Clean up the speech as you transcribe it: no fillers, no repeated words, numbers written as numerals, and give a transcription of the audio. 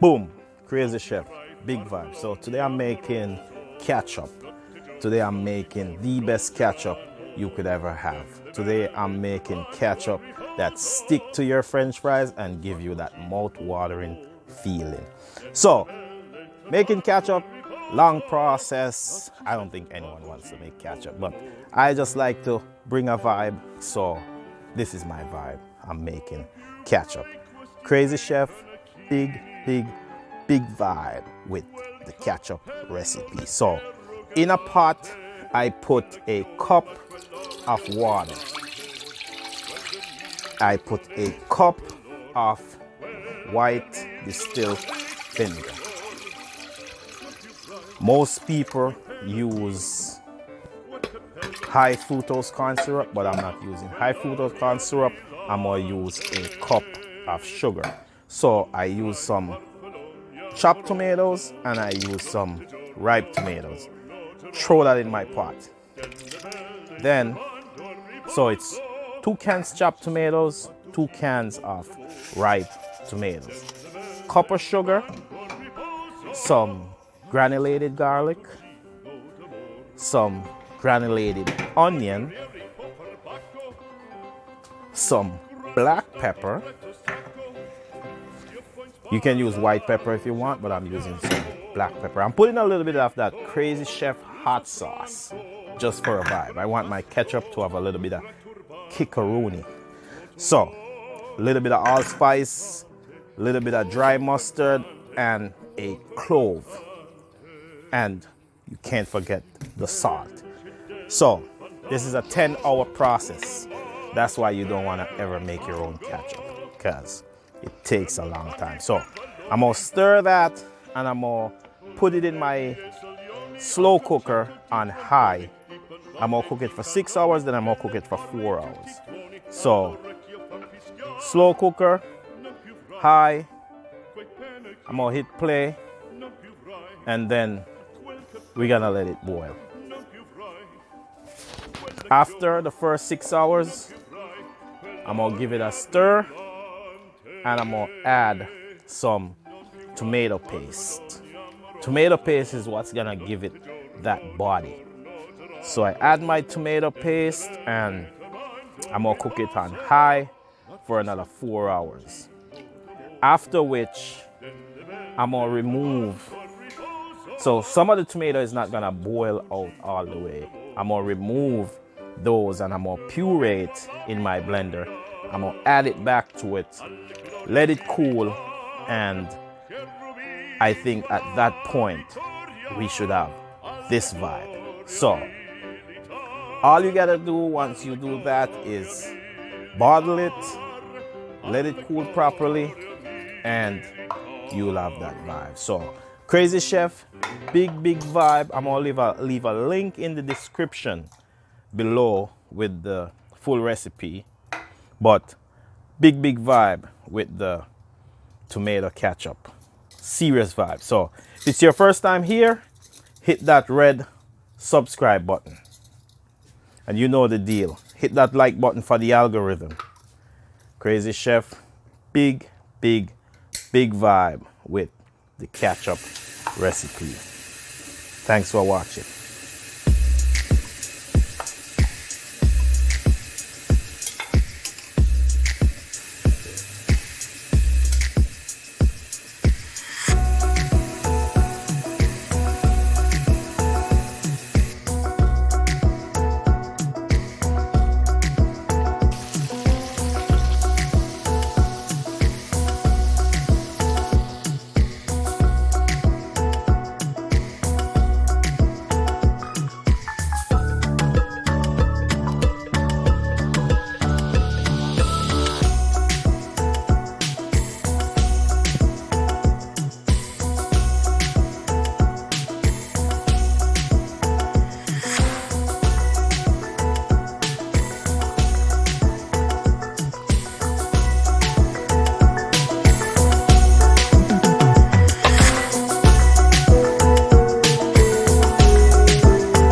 Boom, Crazy Chef, big vibe. So today I'm making ketchup. Today I'm making the best ketchup you could ever have. Today I'm making ketchup that stick to your French fries and give you that mouth-watering feeling. So, making ketchup, long process. I don't think anyone wants to make ketchup, but I just like to bring a vibe. So this is my vibe. I'm making ketchup. Crazy Chef, big, big, big vibe with the ketchup recipe. So in a pot, I put a cup of water. I put a cup of white distilled vinegar. Most people use high fructose corn syrup, but I'm not using high fructose corn syrup. I'm gonna use a cup of sugar. So I use some chopped tomatoes and I use some ripe tomatoes. Throw that in my pot. Then, so it's 2 cans chopped tomatoes, 2 cans of ripe tomatoes, cup of sugar, some granulated garlic, some granulated onion, some black pepper. You can use white pepper if you want, but I'm using some black pepper. I'm putting a little bit of that Crazy Chef hot sauce just for a vibe. I want my ketchup to have a little bit of kickaroonie. So, a little bit of allspice, a little bit of dry mustard, and a clove. And you can't forget the salt. So, this is a 10-hour process. That's why you don't want to ever make your own ketchup, because it takes a long time. So, I'm going to stir that and I'm going to put it in my slow cooker on high. I'm going to cook it for 6 hours, then I'm going to cook it for 4 hours. So, slow cooker, high. I'm going to hit play and then we're going to let it boil. After the first 6 hours, I'm going to give it a stir and I'm going to add some tomato paste. Tomato paste is what's going to give it that body. So I add my tomato paste and I'm going to cook it on high for another 4 hours. After which, I'm going to remove. So some of the tomato is not going to boil out all the way. I'm going to remove those and I'm going to puree it in my blender. I'm going to add it back to it, let it cool, and I think at that point we should have this vibe. So all you gotta do once you do that is bottle it, let it cool properly, and you'll have that vibe. So Crazy Chef, big, big vibe. I'm gonna leave a link in the description below with the full recipe, but big, big vibe with the tomato ketchup. Serious vibe. So if it's your first time here, hit that red subscribe button. And you know the deal. Hit that like button for the algorithm. Crazy Chef, big, big, big vibe with the ketchup recipe. Thanks for watching.